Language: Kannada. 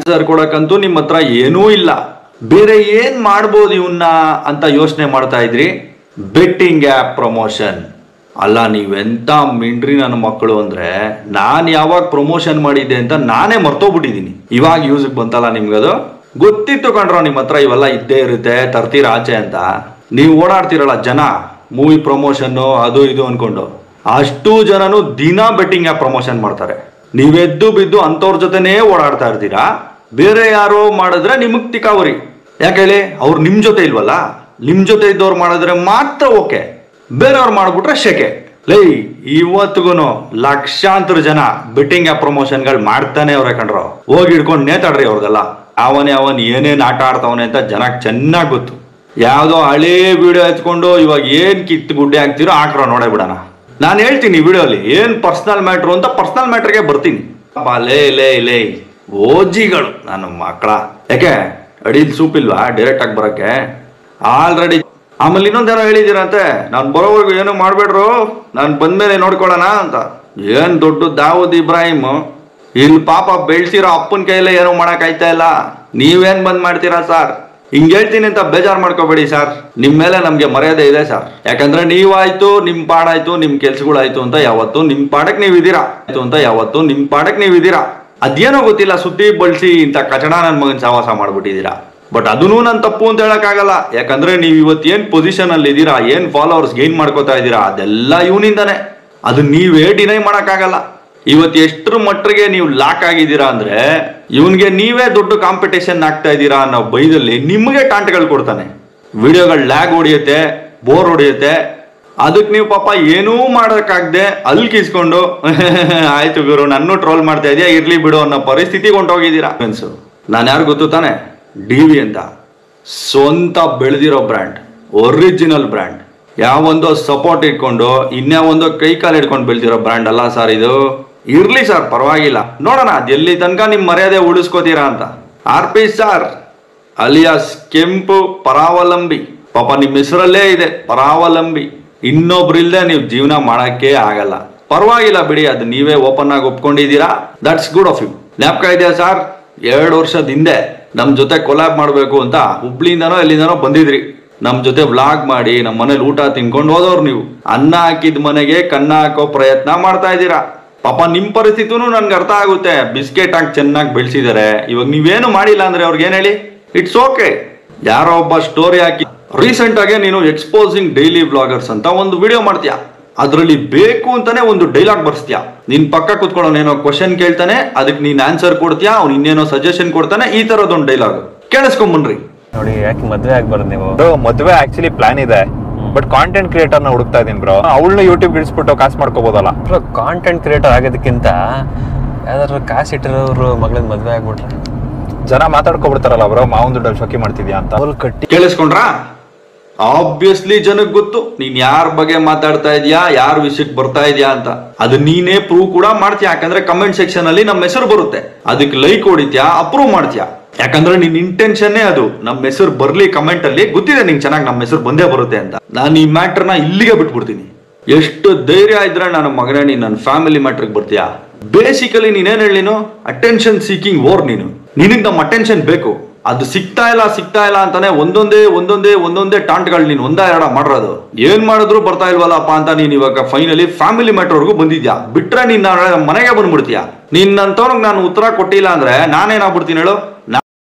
ಆನ್ಸರ್ ಕೊಡಕ್ಕಂತೂ ನಿಮ್ಮ ಹತ್ರ ಏನೂ ಇಲ್ಲ. ಬೇರೆ ಏನ್ ಮಾಡ್ಬೋದು ಇವನ್ನ ಅಂತ ಯೋಚನೆ ಮಾಡ್ತಾ ಇದ್ರಿ. Betting app promotion. ಅಲ್ಲ, ನೀವೆಂತ ಮಿಂಡ್ರಿ ನನ್ನ ಮಕ್ಕಳು ಅಂದ್ರೆ, ನಾನು ಯಾವಾಗ ಪ್ರಮೋಷನ್ ಮಾಡಿದ್ದೆ ಅಂತ ನಾನೇ ಮರ್ತೋಗ್ಬಿಟ್ಟಿದ್ದೀನಿ. ಇವಾಗ ಯೂಸ್ಗೆ ಬಂತಲ್ಲ ನಿಮ್ಗದು. ಗೊತ್ತಿತ್ತು ಕಣ್ರೋ ನಿಮ್ಮ ಹತ್ರ ಇವೆಲ್ಲ ಇದ್ದೇ ಇರುತ್ತೆ, ತರ್ತೀರ ಆಚೆ ಅಂತ. ನೀವು ಓಡಾಡ್ತಿರಲ್ಲ ಜನ, ಮೂವಿ ಪ್ರಮೋಷನ್ ಅದು ಇದು ಅನ್ಕೊಂಡು, ಅಷ್ಟು ಜನನು ದಿನ ಬೆಟ್ಟಿಂಗ್ ಆ್ಯಪ್ ಪ್ರಮೋಷನ್ ಮಾಡ್ತಾರೆ. ನೀವೆದ್ದು ಬಿದ್ದು ಅಂತವ್ರ ಜೊತೆನೇ ಓಡಾಡ್ತಾ ಇರ್ತೀರಾ. ಬೇರೆ ಯಾರೋ ಮಾಡಿದ್ರೆ ನಿಮಗ್ ತಿಕಾವರಿ. ಯಾಕೆ ಹೇಳಿ, ಅವ್ರು ನಿಮ್ ಜೊತೆ ಇಲ್ವಲ್ಲ. ನಿಮ್ ಜೊತೆ ಇದ್ದವ್ರು ಮಾಡಿದ್ರೆ ಮಾತ್ರ ಓಕೆ, ಬೇರೆಯವ್ರು ಮಾಡ್ಬಿಟ್ರೆ ಶೆಕೆ. ಲೈ, ಇವತ್ತಿಗೂ ಲಕ್ಷಾಂತರ ಜನ ಬೆಟ್ಟಿಂಗ್ ಆ್ಯಪ್ ಪ್ರಮೋಷನ್ಗಳು ಮಾಡ್ತಾನೆ ಅವ್ರೆ ಕಣ್ರೋ. ಹೋಗಿ ಹಿಡ್ಕೊಂಡು ನೇತಾಡ್ರಿ ಅವ್ರಿಗೆಲ್ಲ. ಅವನ್ ಏನೇನ್ ಆಟ ಆಡ್ತಾವನೆ ಅಂತ ಜನಕ್ಕೆ ಚೆನ್ನಾಗಿ ಗೊತ್ತು. ಯಾವ್ದೋ ಹಳೇ ವಿಡಿಯೋ ಎತ್ಕೊಂಡು ಇವಾಗ ಏನ್ ಕಿತ್ತು ಗುಡ್ಡೆ ಹಾಕ್ತಿರೋ ಹಾಕ್ರೋ, ನೋಡೇ ಬಿಡೋಣ. ನಾನು ಹೇಳ್ತೀನಿ ವಿಡಿಯೋಲಿ ಏನ್ ಪರ್ಸನಲ್ ಮ್ಯಾಟ್ರು ಅಂತ, ಪರ್ಸನಲ್ ಮ್ಯಾಟ್ರಿಗೆ ಬರ್ತೀನಿ. ಲೇ ಲೇ ಲೇ ಓಜಿಗಳು ನನ್ನ ಮಕ್ಕಳ. ಯಾಕೆ ಅಡಿಲ್ ಸೂಪ್ ಇಲ್ವಾ ಡೈರೆಕ್ಟ್ ಆಗಿ ಬರಕ್ಕೆ? ಆಲ್ರೆಡಿ ಆಮೇಲೆ ಇನ್ನೊಂದೇನೋ ಹೇಳಿದಿರಂತೆ, ನಾನು ಬರೋವರೆಗೂ ಏನು ಮಾಡ್ಬೇಡ್ರು, ನಾನು ಬಂದ್ಮೇಲೆ ನೋಡ್ಕೊಳ್ಳೋಣ ಅಂತ. ಏನ್ ದೊಡ್ಡ ದಾವೂದ್ ಇಬ್ರಾಹಿಂ. ಇಲ್ಲಿ ಪಾಪ ಬೆಳ್ಸಿರೋ ಅಪ್ಪನ ಕೈಯಲ್ಲೇ ಏನೋ ಮಾಡಕ್ ಆಯ್ತಾ ಇಲ್ಲ. ನೀವೇನ್ ಬಂದ್ ಮಾಡ್ತೀರಾ ಸರ್? ಹಿಂಗ್ ಹೇಳ್ತೀನಿ ಅಂತ ಬೇಜಾರ್ ಮಾಡ್ಕೋಬೇಡಿ ಸರ್. ನಿಮ್ ಮೇಲೆ ನಮ್ಗೆ ಮರ್ಯಾದೆ ಇದೆ ಸರ್. ಯಾಕಂದ್ರೆ ನೀವಾಯ್ತು, ನಿಮ್ ಪಾಡಾಯ್ತು, ನಿಮ್ ಕೆಲ್ಸಗಳಾಯ್ತು ಅಂತ ಯಾವತ್ತು ನಿಮ್ ಪಾಡಕ್ ನೀವಿದ್ದೀರಾ ನಿಮ್ ಪಾಡಕ್ ನೀವಿದ್ದೀರಾ. ಅದೇನೋ ಗೊತ್ತಿಲ್ಲ, ಸುದ್ದಿ ಬಳಸಿ ಇಂಥ ಕಚಡ ನನ್ ಮಗನ್ ಸಹವಾಸ ಮಾಡ್ಬಿಟ್ಟಿದ್ದೀರಾ. ಬಟ್ ಅದನ್ನೂ ನನ್ ತಪ್ಪು ಅಂತ ಹೇಳಕ್ ಆಗಲ್ಲ. ಯಾಕಂದ್ರೆ ನೀವ್ ಇವತ್ತು ಏನ್ ಪೊಸಿಷನ್ ಅಲ್ಲಿ ಇದ್ದೀರಾ, ಏನ್ ಫಾಲೋವರ್ಸ್ ಗೇನ್ ಮಾಡ್ಕೋತಾ ಇದ್ದೀರಾ, ಅದೆಲ್ಲ ಇವನಿಂದಾನೆ. ಅದು ನೀವೇ ಡಿನೈ ಮಾಡಕ್ ಆಗಲ್ಲ. ಇವತ್ತು ಎಷ್ಟರ ಮಟ್ಟಿಗೆ ನೀವು ಲಾಕ್ ಆಗಿದ್ದೀರಾ ಅಂದ್ರೆ, ಇವನ್ಗೆ ನೀವೇ ದೊಡ್ಡ ಕಾಂಪಿಟೇಷನ್ ಆಗ್ತಾ ಇದ್ದೀರಾ ಅನ್ನೋ ಬೈದಲ್ಲಿ ನಿಮ್ಗೆ ಟಾಂಟ್ಗಳು ಕೊಡ್ತಾನೆ. ವಿಡಿಯೋಗಳು ಲ್ಯಾಗ್ ಹೊಡಿಯುತ್ತೆ, ಬೋರ್ ಹೊಡಿಯುತ್ತೆ. ಅದಕ್ಕೆ ನೀವು ಪಾಪ ಏನೂ ಮಾಡೋಕ್ಕಾಗದೆ ಅಲ್ಕಿಸ್ಕೊಂಡು ಆಯ್ತು ಗುರು ನನ್ನೂ ಟ್ರೋಲ್ ಮಾಡ್ತಾ ಇದೆಯಾ, ಇರ್ಲಿ ಬಿಡು ಅನ್ನೋ ಪರಿಸ್ಥಿತಿಗೆ ಹೊಂಟೋಗಿದ್ದೀರಾ. ಫ್ರೆಂಡ್ಸು, ನಾನು ಯಾರು ಗೊತ್ತು ತಾನೆ? DV ಅಂತ ಸ್ವಂತ ಬೆಳೆದಿರೋ ಬ್ರ್ಯಾಂಡ್, ಒರಿಜಿನಲ್ ಬ್ರ್ಯಾಂಡ್. ಯಾವೊಂದೋ ಸಪೋರ್ಟ್ ಇಟ್ಕೊಂಡು ಇನ್ಯಾವೊಂದೋ ಕೈ ಕಾಲು ಇಟ್ಕೊಂಡು ಬೆಳೆದಿರೋ ಬ್ರ್ಯಾಂಡ್ ಅಲ್ಲ ಸರ್ ಇದು. ಇರ್ಲಿ ಸರ್, ಪರವಾಗಿಲ್ಲ, ನೋಡೋಣ ಎಲ್ಲಿ ತನಕ ನಿಮ್ ಮರ್ಯಾದೆ ಉಳಿಸ್ಕೋತೀರಾ ಅಂತ. RP ಸರ್ ಅಲಿಯಾಸ್ ಕೆಂಪು ಪರಾವಲಂಬಿ. ಪಾಪ ನಿಮ್ಮ ಹೆಸರಲ್ಲೇ ಇದೆ ಪರಾವಲಂಬಿ. ಇನ್ನೊಬ್ರಿಲ್ದೆ ನೀವು ಜೀವನ ಮಾಡಕ್ಕೆ ಆಗಲ್ಲ. ಪರವಾಗಿಲ್ಲ ಬಿಡಿ, ಅದು ನೀವೇ ಓಪನ್ ಆಗಿ ಒಪ್ಕೊಂಡಿದ್ದೀರಾ. That's good of you. ಜ್ಞಾಪಕ ಇದೆಯಾ ಸರ್, 2 ವರ್ಷದ ಹಿಂದೆ ನಮ್ ಜೊತೆ ಕೊಲಾಬ್ ಮಾಡ್ಬೇಕು ಅಂತ ಹುಬ್ಳಿಯಿಂದನೋ ಎಲ್ಲಿಂದನೋ ಬಂದಿದ್ರಿ. ನಮ್ ಜೊತೆ ವ್ಲಾಗ್ ಮಾಡಿ ನಮ್ಮ ಮನೇಲಿ ಊಟ ತಿನ್ಕೊಂಡು ಹೋದವ್ರು ನೀವು. ಅನ್ನ ಹಾಕಿದ ಮನೆಗೆ ಕನ್ನ ಹಾಕೋ ಪ್ರಯತ್ನ ಮಾಡ್ತಾ ಇದ್ದೀರಾ. ಪಾಪ ನಿಮ್ ಪರಿಸ್ಥಿತಿನೂ ನನ್ಗೆ ಅರ್ಥ ಆಗುತ್ತೆ. ಬಿಸ್ಕೆಟ್ ಹಾಕಿ ಚೆನ್ನಾಗಿ ಬೆಳೆಸಿದ್ದಾರೆ. ಇವಾಗ ನೀವೇನು ಮಾಡಿಲ್ಲ ಅಂದ್ರೆ ಅವ್ರಿಗೆ ಏನ್ ಹೇಳಿ? It's okay. ಯಾರೋ ಒಬ್ಬ ಸ್ಟೋರಿ ಹಾಕಿ ರೀಸೆಂಟ್ ಆಗಿ ನೀನು ಎಕ್ಸ್ಪೋಸಿಂಗ್ ಡೈಲಿ ವ್ಲಾಗರ್ಸ್ ಅಂತ ಒಂದು ವಿಡಿಯೋ ಮಾಡ್ತೀಯಾ. ಅದ್ರಲ್ಲಿ ಬೇಕು ಅಂತಾನೆ ಒಂದು ಡೈಲಾಗ್ ಬರ್ಸ್ತೀಯಾ. ನಿನ್ ಪಕ್ಕ ಕುತ್ಕೊಳ್ಳೋನೇನೋ ಕ್ವಶನ್ ಕೇಳ್ತಾನೆ, ಅದಕ್ಕೆ ನೀನ್ ಆನ್ಸರ್ ಕೊಡ್ತೀಯಾ, ಅವ್ನು ಇನ್ನೇನೋ ಸಜೆಷನ್ ಕೊಡ್ತಾನೆ. ಈ ತರದೊಂದು ಡೈಲಾಗ್ ಕೇಳಿಸ್ಕೊಂಬನ್ರಿ. ನೋಡಿ, ಯಾಕೆ ಮದ್ವೆ ಆಗ್ಬಾರ್ದು ನೀವು? ಮದ್ವೆ ಆಕ್ಚುಲಿ ಪ್ಲಾನ್ ಇದೆ, ಬಟ್ ಕಾಂಟೆಂಟ್ ಕ್ರಿಯೇಟರ್ ನ ಹುಡುಕ್ತಾ ಇದೀನಿ ಬ್ರೋ. ಅವಳನ್ನ ಯೂಟ್ಯೂಬ್ ಇಳಿಸ್ಬಿಟ್ಟು ಕಾಸು ಮಾಡ್ಕೋಬಹುದಲ್ಲ ಬ್ರೋ. ಕಾಂಟೆಂಟ್ ಕ್ರಿಯೇಟರ್ ಆಗೋದಕ್ಕಿಂತ ಯಾವ್ದಾದ್ರು ಕಾಸು ಇಟ್ಟಿರೋರು ಮಗಳನ್ನ ಮದ್ವೆ ಆಗ್ಬಿಟ್ರೆ ಜನ ಮಾತಾಡ್ಕೊಬಿಡ್ತಾರಲ್ಲ ಬ್ರೋ, ಮಾವನ್ ದುಡ್ಡಲ್ಲಿ ಶೋಕಿ ಮಾಡ್ತಿದ್ಯಾ ಅಂತ. ಅವ್ರು ಕಟ್ಟಿ ಕೇಳಿಸ್ಕೊಂಡ್ರಾ? ಆಬ್ವಿಯಸ್ಲಿ ಜನಕ್ಕೆ ಗೊತ್ತು ನೀನ್ ಯಾರ ಬಗ್ಗೆ ಮಾತಾಡ್ತಾ ಇದೀಯಾ, ಯಾರ ವಿಷಯಕ್ಕೆ ಬರ್ತಾ ಇದೀಯಾ ಅಂತ. ಅದು ನೀನೇ ಪ್ರೂವ್ ಕೂಡ ಮಾಡ್ತೀಯ. ಯಾಕಂದ್ರೆ ಕಮೆಂಟ್ ಸೆಕ್ಷನ್ ಅಲ್ಲಿ ನಮ್ಮ ಹೆಸರು ಬರುತ್ತೆ, ಅದಕ್ಕೆ ಲೈಕ್ ಹೊಡಿತ್ಯಾ, ಅಪ್ರೂವ್ ಮಾಡ್ತೀಯಾ. ಯಾಕಂದ್ರೆ ನಿನ್ ಇಂಟೆನ್ಷನ್ನೇ ಅದು, ನಮ್ಮ ಹೆಸರು ಬರ್ಲಿ ಕಮೆಂಟ್ ಅಲ್ಲಿ. ಗೊತ್ತಿದೆ ನಿಂಗೆ ಚೆನ್ನಾಗಿ ನಮ್ಮ ಹೆಸರು ಬಂದೇ ಬರುತ್ತೆ ಅಂತ. ನಾನು ಈ ಮ್ಯಾಟರ್ನ ಇಲ್ಲಿಗೆ ಬಿಟ್ಬಿಡ್ತೀನಿ. ಎಷ್ಟು ಧೈರ್ಯ ಇದ್ರೆ ನನ್ನ ಮಗನೇ ನೀನ್ ನನ್ನ ಫ್ಯಾಮಿಲಿ ಮ್ಯಾಟ್ರಿಗೆ ಬರ್ತೀಯಾ? ಬೇಸಿಕಲಿ ನೀನೇನ್ ಹೇಳಿ, ನೀನು ಅಟೆನ್ಷನ್ ಸೀಕಿಂಗ್ ಓರ್. ನಿನಗ್ ನಮ್ಮ ಅಟೆನ್ಷನ್ ಬೇಕು, ಅದು ಸಿಗ್ತಾ ಇಲ್ಲ ಅಂತಾನೆ ಒಂದೊಂದೇ ಟಾಂಟ್ಗಳು ನೀನ್ ಒಂದ ಎರಡ ಮಾಡಿರೋದು. ಏನ್ ಮಾಡಿದ್ರು ಬರ್ತಾ ಇಲ್ವಲ್ಲಪ್ಪ ಅಂತ ನೀನ್ ಇವಾಗ ಫೈನಲಿ ಫ್ಯಾಮಿಲಿ ಮ್ಯಾಟರ್ವರೆಗೂ ಬಂದಿದ್ಯಾ. ಬಿಟ್ರೆ ನೀನ್ ಮನೆಗೆ ಬಂದ್ಬಿಡ್ತೀಯಾ. ನಿನ್ನಂತವ್ರಿಗೆ ನಾನು ಉತ್ತರ ಕೊಟ್ಟಿಲ್ಲ ಅಂದ್ರೆ ನಾನೇನಾಗ್ಬಿಡ್ತೀನಿ ಹೇಳು?